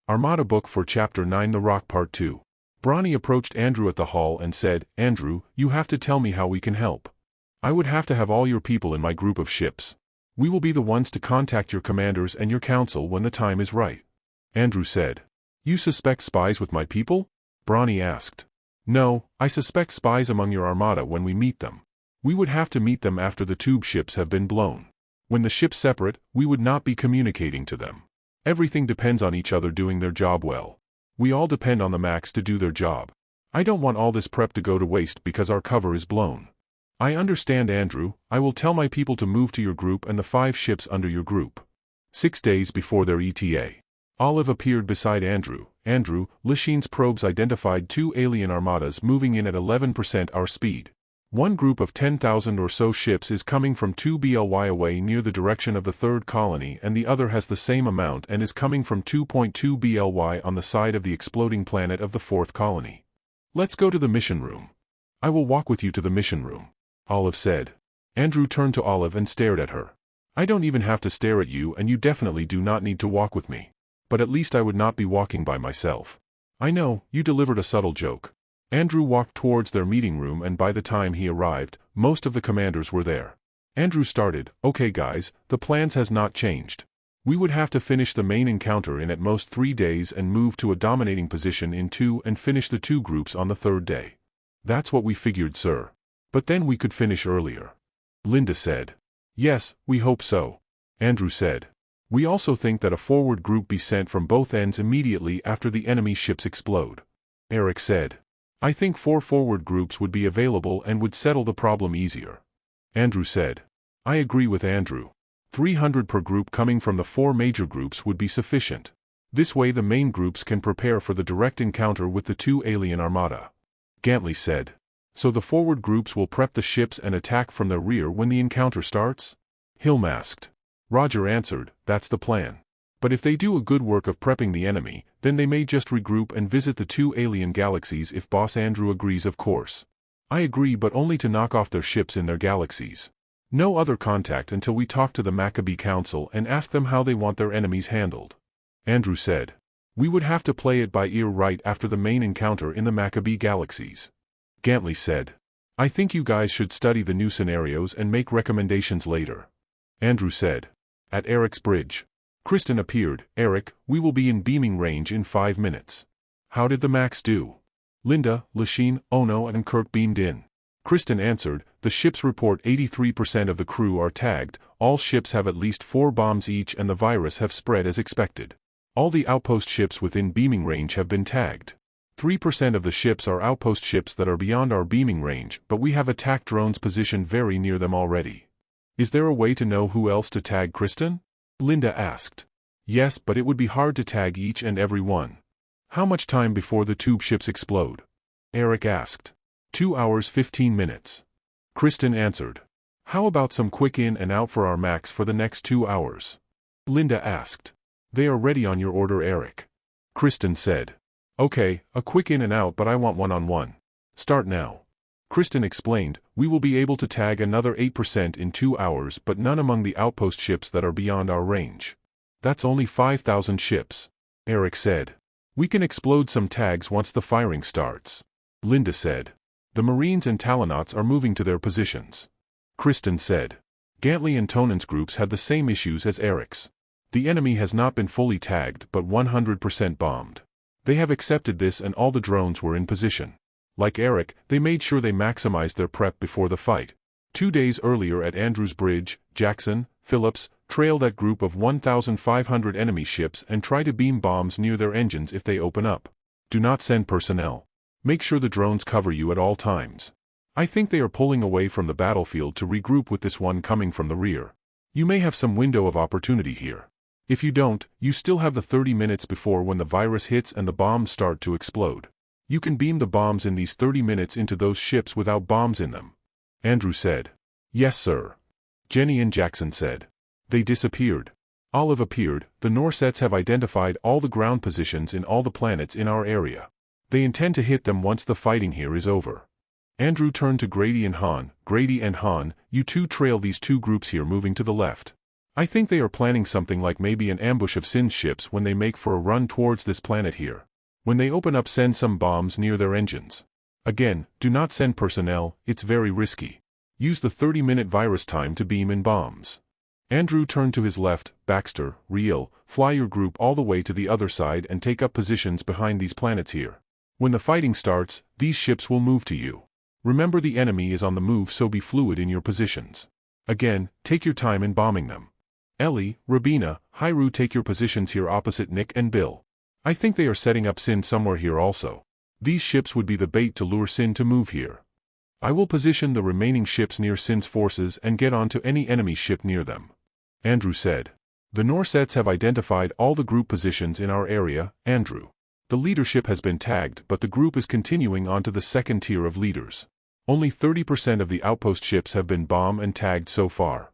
Armada book for Chapter 9 The Rock Part 2. Bronny approached Andrew at the hall and said, "Andrew, you have to tell me how we can help. I would have to have all your people in my group of ships. We will be the ones to contact your commanders and your council when the time is right." Andrew said, "You suspect spies with my people?" Bronny asked. "No, I suspect spies among your armada when we meet them. We would have to meet them after the tube ships have been blown. When the ships separate, we would not be communicating to them. Everything depends on each other doing their job well. We all depend on the Max to do their job. I don't want all this prep to go to waste because our cover is blown." "I understand, Andrew. I will tell my people to move to your group and the 5 ships under your group." 6 days before their ETA. Olive appeared beside Andrew. "Andrew, Lachines probes identified 2 alien armadas moving in at 11% our speed. One group of 10,000 or so ships is coming from 2 BLY away near the direction of the 3rd colony, and the other has the same amount and is coming from 2.2 BLY on the side of the exploding planet of the 4th colony. Let's go to the mission room." "I will walk with you to the mission room," Olive said. Andrew turned to Olive and stared at her. "I don't even have to stare at you, and you definitely do not need to walk with me. But at least I would not be walking by myself." "I know," you delivered a subtle joke. Andrew walked towards their meeting room, and by the time he arrived, most of the commanders were there. Andrew started, "Okay guys, the plans has not changed. We would have to finish the main encounter in at most 3 days and move to a dominating position in 2 and finish the 2 groups on the 3rd day." "That's what we figured, sir. But then we could finish earlier." Linda said. "Yes, we hope so." Andrew said. "We also think that a forward group be sent from both ends immediately after the enemy ships explode." Eric said. "I think 4 forward groups would be available and would settle the problem easier." Andrew said. "I agree with Andrew. 300 per group coming from the 4 major groups would be sufficient. This way the main groups can prepare for the direct encounter with the 2 alien armada." Gantley said. "So the forward groups will prep the ships and attack from the rear when the encounter starts?" Hilm asked. Roger answered, "That's the plan. But if they do a good work of prepping the enemy, then they may just regroup and visit the 2 alien galaxies if Boss Andrew agrees, of course." "I agree, but only to knock off their ships in their galaxies. No other contact until we talk to the Maccabee Council and ask them how they want their enemies handled." Andrew said. "We would have to play it by ear right after the main encounter in the Maccabee galaxies." Gantley said. "I think you guys should study the new scenarios and make recommendations later." Andrew said. At Eric's bridge. Kristen appeared. "Eric, we will be in beaming range in 5 minutes. How did the Max do?" Linda, Lachine, Ono and Kirk beamed in. Kristen answered, "The ships report 83% of the crew are tagged, all ships have at least 4 bombs each, and the virus have spread as expected. All the outpost ships within beaming range have been tagged. 3% of the ships are outpost ships that are beyond our beaming range, but we have attack drones positioned very near them already." "Is there a way to know who else to tag, Kristen?" Linda asked. "Yes, but it would be hard to tag each and every one." "How much time before the tube ships explode?" Eric asked. 2 hours 15 minutes. Kristen answered. "How about some quick in and out for our Max for the next 2 hours?" Linda asked. "They are ready on your order, Eric." Kristen said. "Okay, a quick in and out, but I want one-on-one. Start now." Kristen explained, "We will be able to tag another 8% in 2 hours, but none among the outpost ships that are beyond our range." "That's only 5,000 ships." Eric said. "We can explode some tags once the firing starts." Linda said. "The Marines and Talonauts are moving to their positions." Kristen said. Gantley and Tonan's groups had the same issues as Eric's. The enemy has not been fully tagged but 100% bombed. They have accepted this and all the drones were in position. Like Eric, they made sure they maximized their prep before the fight. 2 days earlier at Andrews Bridge, Jackson, Phillips, trail that group of 1,500 enemy ships and try to beam bombs near their engines if they open up. Do not send personnel. Make sure the drones cover you at all times. I think they are pulling away from the battlefield to regroup with this one coming from the rear. You may have some window of opportunity here. If you don't, you still have the 30 minutes before when the virus hits and the bombs start to explode. You can beam the bombs in these 30 minutes into those ships without bombs in them." Andrew said. "Yes, sir." Jenny and Jackson said. They disappeared. Olive appeared. "The Norsets have identified all the ground positions in all the planets in our area. They intend to hit them once the fighting here is over." Andrew turned to Grady and Han. "Grady and Han, you two trail these 2 groups here moving to the left. I think they are planning something like maybe an ambush of Sin's ships when they make for a run towards this planet here. When they open up, send some bombs near their engines. Again, do not send personnel, it's very risky. Use the 30-minute virus time to beam in bombs. Andrew turned to his left. Baxter, Riel, fly your group all the way to the other side and take up positions behind these planets here. When the fighting starts, these ships will move to you. Remember, the enemy is on the move, so be fluid in your positions. Again, take your time in bombing them. Ellie, Rabina, Hyru, take your positions here opposite Nick and Bill. I think they are setting up Sin somewhere here also. These ships would be the bait to lure Sin to move here. I will position the remaining ships near Sin's forces and get onto any enemy ship near them. Andrew said. The Norsets have identified all the group positions in our area, Andrew. The leadership has been tagged, but the group is continuing on to the second tier of leaders. Only 30% of the outpost ships have been bombed and tagged so far.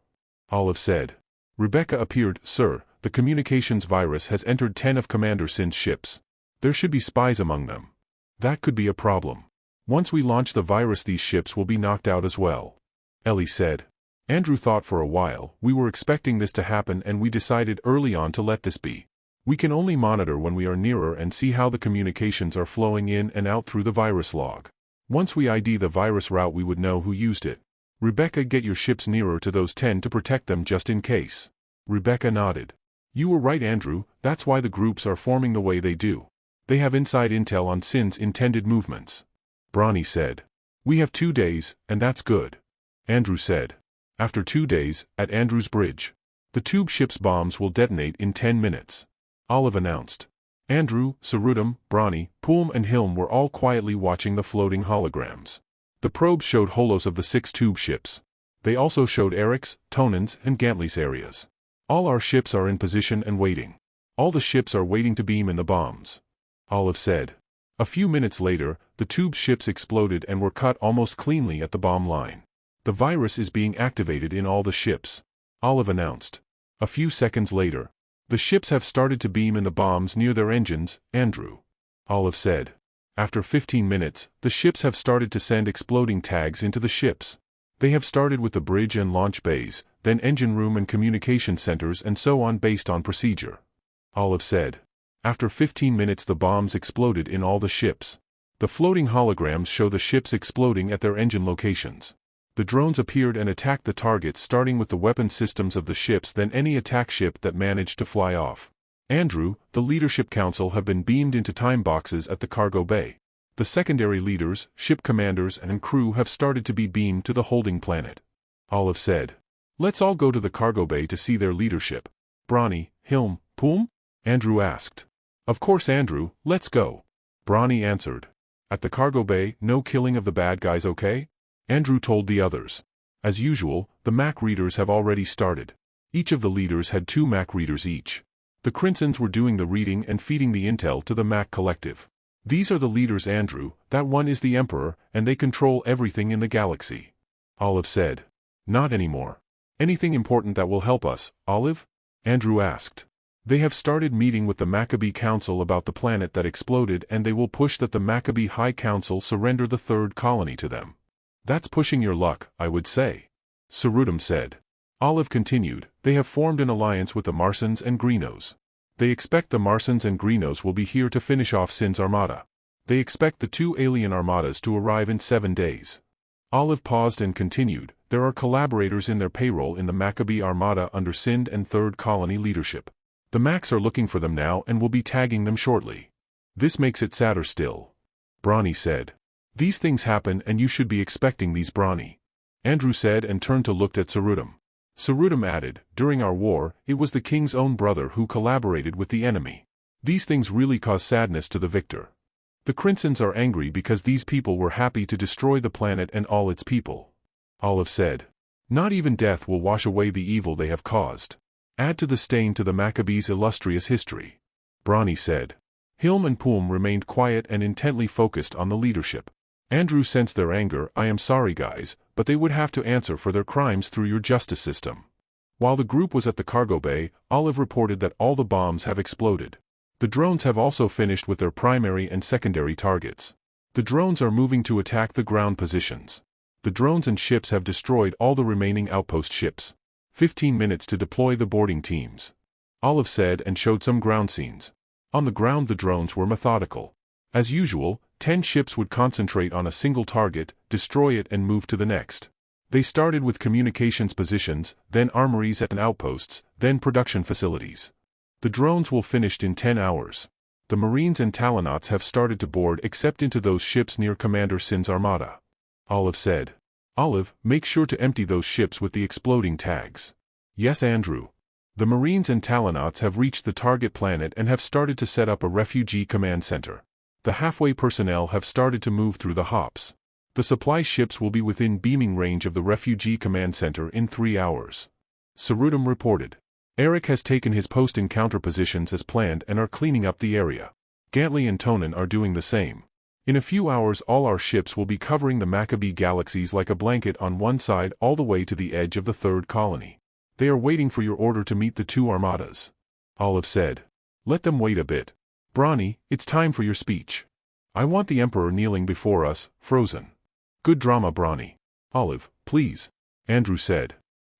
Olive said. Rebecca appeared. Sir, the communications virus has entered 10 of Commander Sin's ships. There should be spies among them. That could be a problem. Once we launch the virus, these ships will be knocked out as well. Ellie said. Andrew thought for a while. We were expecting this to happen and we decided early on to let this be. We can only monitor when we are nearer and see how the communications are flowing in and out through the virus log. Once we ID the virus route, we would know who used it. Rebecca, get your ships nearer to those 10 to protect them just in case. Rebecca nodded. You were right, Andrew, that's why the groups are forming the way they do. They have inside intel on Sin's intended movements. Bronny said. We have 2 days, and that's good. Andrew said. After 2 days, at Andrew's bridge. The tube ship's bombs will detonate in 10 minutes. Olive announced. Andrew, Sarudam, Bronny, Poom and Hilm were all quietly watching the floating holograms. The probes showed holos of the 6 tube ships. They also showed Eric's, Tonan's, and Gantley's areas. All our ships are in position and waiting. All the ships are waiting to beam in the bombs. Olive said. A few minutes later, the tube ships exploded and were cut almost cleanly at the bomb line. The virus is being activated in all the ships. Olive announced. A few seconds later, the ships have started to beam in the bombs near their engines, Andrew. Olive said. After 15 minutes, the ships have started to send exploding tags into the ships. They have started with the bridge and launch bays, then engine room and communication centers and so on based on procedure. Olive said. After 15 minutes the bombs exploded in all the ships. The floating holograms show the ships exploding at their engine locations. The drones appeared and attacked the targets, starting with the weapon systems of the ships, then any attack ship that managed to fly off. Andrew, the Leadership Council have been beamed into time boxes at the cargo bay. The secondary leaders, ship commanders and crew have started to be beamed to the holding planet. Olive said. Let's all go to the cargo bay to see their leadership. Bronny, Hilm, Poom? Andrew asked. Of course, Andrew, let's go. Bronny answered. At the cargo bay, no killing of the bad guys, okay? Andrew told the others. As usual, the Mac readers have already started. Each of the leaders had 2 Mac readers each. The Crinsons were doing the reading and feeding the intel to the Mac collective. These are the leaders, Andrew, that one is the Emperor, and they control everything in the galaxy. Olive said. Not anymore. Anything important that will help us, Olive? Andrew asked. They have started meeting with the Maccabee Council about the planet that exploded, and they will push that the Maccabee High Council surrender the 3rd colony to them. That's pushing your luck, I would say. Sarudam said. Olive continued. They have formed an alliance with the Marsons and Greenos. They expect the Marsons and Greenos will be here to finish off Sin's Armada. They expect the 2 alien armadas to arrive in 7 days. Olive paused and continued. There are collaborators in their payroll in the Maccabee Armada under Sind and 3rd Colony leadership. The Macs are looking for them now and will be tagging them shortly. This makes it sadder still. Bronny said. These things happen and you should be expecting these, Bronny. Andrew said and turned to look at Sarudam. Sarudam added, during our war, it was the king's own brother who collaborated with the enemy. These things really cause sadness to the victor. The Crinsons are angry because these people were happy to destroy the planet and all its people. Olive said. Not even death will wash away the evil they have caused. Add to the stain to the Maccabees' illustrious history. Bronny said. Hilm and Poom remained quiet and intently focused on the leadership. Andrew sensed their anger. I am sorry guys, but they would have to answer for their crimes through your justice system. While the group was at the cargo bay, Olive reported that all the bombs have exploded. The drones have also finished with their primary and secondary targets. The drones are moving to attack the ground positions. The drones and ships have destroyed all the remaining outpost ships. 15 minutes to deploy the boarding teams. Olive said and showed some ground scenes. On the ground the drones were methodical. As usual, 10 ships would concentrate on a single target, destroy it and move to the next. They started with communications positions, then armories and outposts, then production facilities. The drones will finish in 10 hours. The Marines and Talonauts have started to board except into those ships near Commander Sin's Armada. Olive said. Olive, make sure to empty those ships with the exploding tags. Yes, Andrew. The Marines and Talonauts have reached the target planet and have started to set up a refugee command center. The halfway personnel have started to move through the hops. The supply ships will be within beaming range of the refugee command center in 3 hours. Cerudum reported. Eric has taken his post-encounter positions as planned and are cleaning up the area. Gantley and Tonin are doing the same. In a few hours all our ships will be covering the Maccabee galaxies like a blanket on one side all the way to the edge of the third colony. They are waiting for your order to meet the 2 armadas. Olive said. Let them wait a bit. Bronny, it's time for your speech. I want the Emperor kneeling before us, frozen. Good drama, Bronny. Olive, please. Andrew said.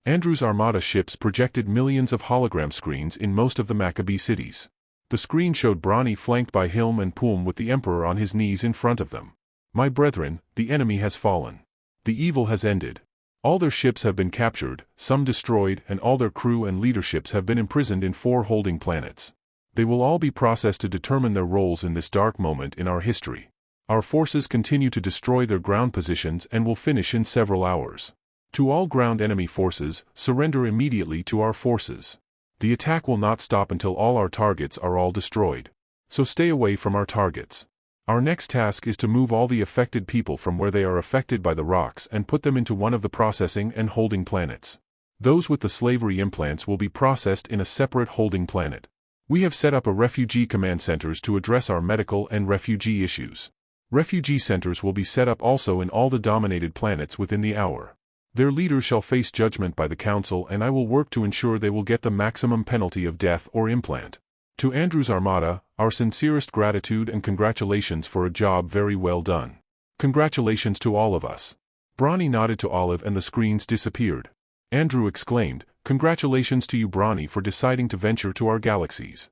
Andrew's Armada ships projected millions of hologram screens in most of the Maccabee cities. The screen showed Bronny flanked by Hilm and Pulm with the Emperor on his knees in front of them. My brethren, the enemy has fallen. The evil has ended. All their ships have been captured, some destroyed, and all their crew and leaderships have been imprisoned in 4 holding planets. They will all be processed to determine their roles in this dark moment in our history. Our forces continue to destroy their ground positions and will finish in several hours. To all ground enemy forces, surrender immediately to our forces. The attack will not stop until all our targets are all destroyed. So stay away from our targets. Our next task is to move all the affected people from where they are affected by the rocks and put them into one of the processing and holding planets. Those with the slavery implants will be processed in a separate holding planet. We have set up a refugee command centers to address our medical and refugee issues. Refugee centers will be set up also in all the dominated planets within the hour. Their leaders shall face judgment by the Council and I will work to ensure they will get the maximum penalty of death or implant. To Andrew's Armada, our sincerest gratitude and congratulations for a job very well done. Congratulations to all of us. Bronny nodded to Olive and the screens disappeared. Andrew exclaimed, Congratulations to you Bronny for deciding to venture to our galaxies.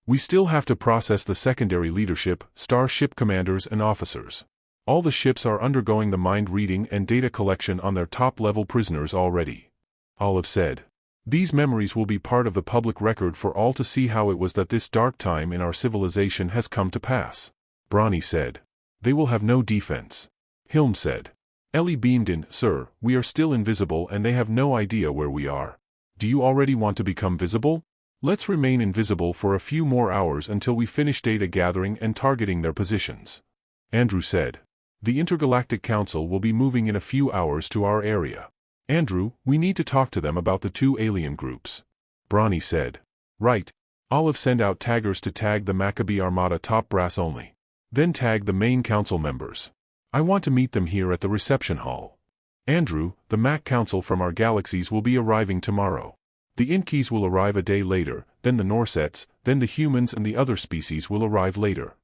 We still have to process the secondary leadership, starship commanders and officers. All the ships are undergoing the mind reading and data collection on their top-level prisoners already. Olive said. These memories will be part of the public record for all to see how it was that this dark time in our civilization has come to pass. Bronny said. They will have no defense. Hilm said. Ellie beamed in, Sir, we are still invisible and they have no idea where we are. Do you already want to become visible? Let's remain invisible for a few more hours until we finish data gathering and targeting their positions. Andrew said. The Intergalactic Council will be moving in a few hours to our area. Andrew, we need to talk to them about the 2 alien groups. Bronny said. Right. Olive send out taggers to tag the Maccabee Armada top brass only. Then tag the main council members. I want to meet them here at the reception hall. Andrew, the Mac Council from our galaxies will be arriving tomorrow. The Inkeys will arrive a day later, then the Norsets, then the humans and the other species will arrive later.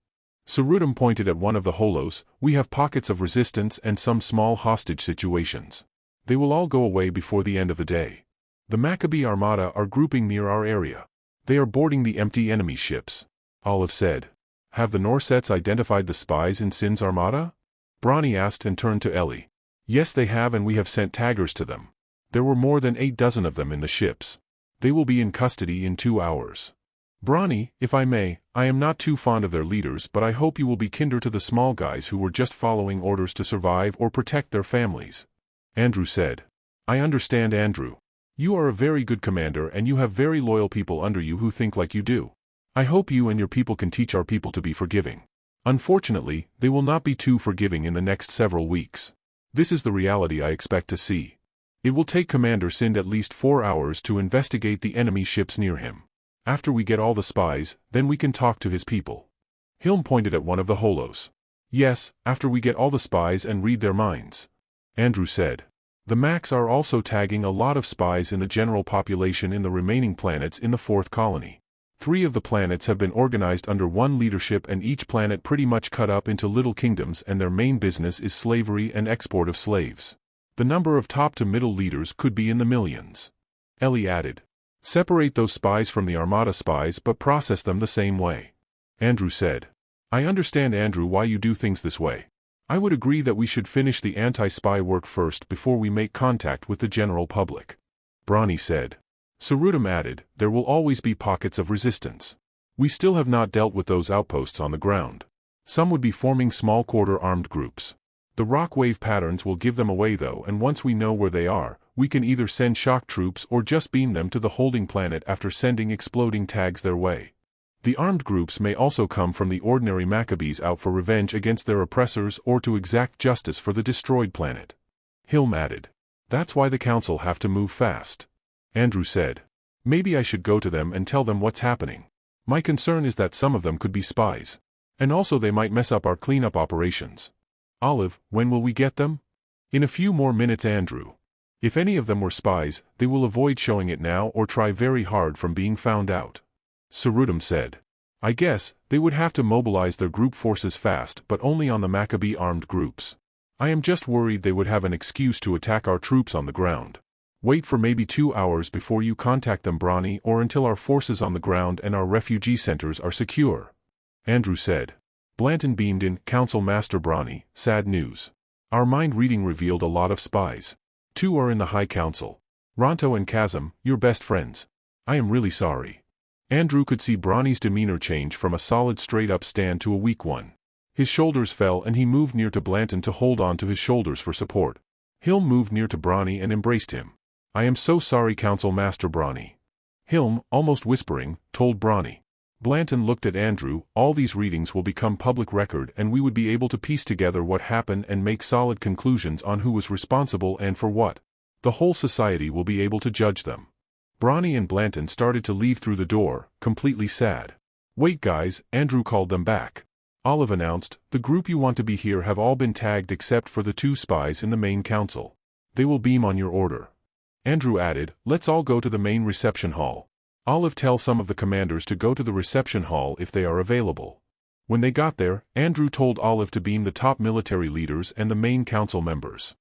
Cerudum pointed at one of the holos. We have pockets of resistance and some small hostage situations. They will all go away before the end of the day. The Maccabee Armada are grouping near our area. They are boarding the empty enemy ships. Olive said. Have the Norsets identified the spies in Sin's Armada? Bronny asked and turned to Ellie. Yes they have and we have sent taggers to them. There were more than 8 dozen of them in the ships. They will be in custody in 2 hours. Bronny, if I may, I am not too fond of their leaders but I hope you will be kinder to the small guys who were just following orders to survive or protect their families. Andrew said. I understand Andrew. You are a very good commander and you have very loyal people under you who think like you do. I hope you and your people can teach our people to be forgiving. Unfortunately, they will not be too forgiving in the next several weeks. This is the reality I expect to see. It will take Commander Sind at least 4 hours to investigate the enemy ships near him. After we get all the spies, then we can talk to his people. Hilm pointed at one of the holos. Yes, after we get all the spies and read their minds. Andrew said. The Macs are also tagging a lot of spies in the general population in the remaining planets in the 4th colony. 3 of the planets have been organized under one leadership and each planet pretty much cut up into little kingdoms and their main business is slavery and export of slaves. The number of top to middle leaders could be in the millions. Ellie added. Separate those spies from the Armada spies but process them the same way. Andrew said. I understand, Andrew, why you do things this way. I would agree that we should finish the anti-spy work first before we make contact with the general public. Bronny said. Sarudam added, there will always be pockets of resistance. We still have not dealt with those outposts on the ground. Some would be forming small quarter-armed groups. The rock wave patterns will give them away though, and once we know where they are, we can either send shock troops or just beam them to the holding planet after sending exploding tags their way. The armed groups may also come from the ordinary Maccabees out for revenge against their oppressors or to exact justice for the destroyed planet. Hilm added. That's why the council have to move fast. Andrew said. Maybe I should go to them and tell them what's happening. My concern is that some of them could be spies. And also they might mess up our cleanup operations. Olive, when will we get them? In a few more minutes, Andrew. If any of them were spies, they will avoid showing it now or try very hard from being found out. Sarudam said. I guess, they would have to mobilize their group forces fast but only on the Maccabee armed groups. I am just worried they would have an excuse to attack our troops on the ground. Wait for maybe 2 hours before you contact them, Bronny, or until our forces on the ground and our refugee centers are secure. Andrew said. Blanton beamed in. Council Master Bronny, sad news. Our mind reading revealed a lot of spies. 2 are in the High Council. Ronto and Chasm, your best friends. I am really sorry. Andrew could see Bronny's demeanor change from a solid straight-up stand to a weak one. His shoulders fell and he moved near to Blanton to hold on to his shoulders for support. Hilm moved near to Bronny and embraced him. I am so sorry, Council Master Bronny. Hilm, almost whispering, told Bronny. Blanton looked at Andrew. All these readings will become public record and we would be able to piece together what happened and make solid conclusions on who was responsible and for what. The whole society will be able to judge them. Bronny and Blanton started to leave through the door, completely sad. Wait guys, Andrew called them back. Olive announced, the group you want to be here have all been tagged except for the 2 spies in the main council. They will beam on your order. Andrew added, let's all go to the main reception hall. Olive, tell some of the commanders to go to the reception hall if they are available. When they got there, Andrew told Olive to beam the top military leaders and the main council members.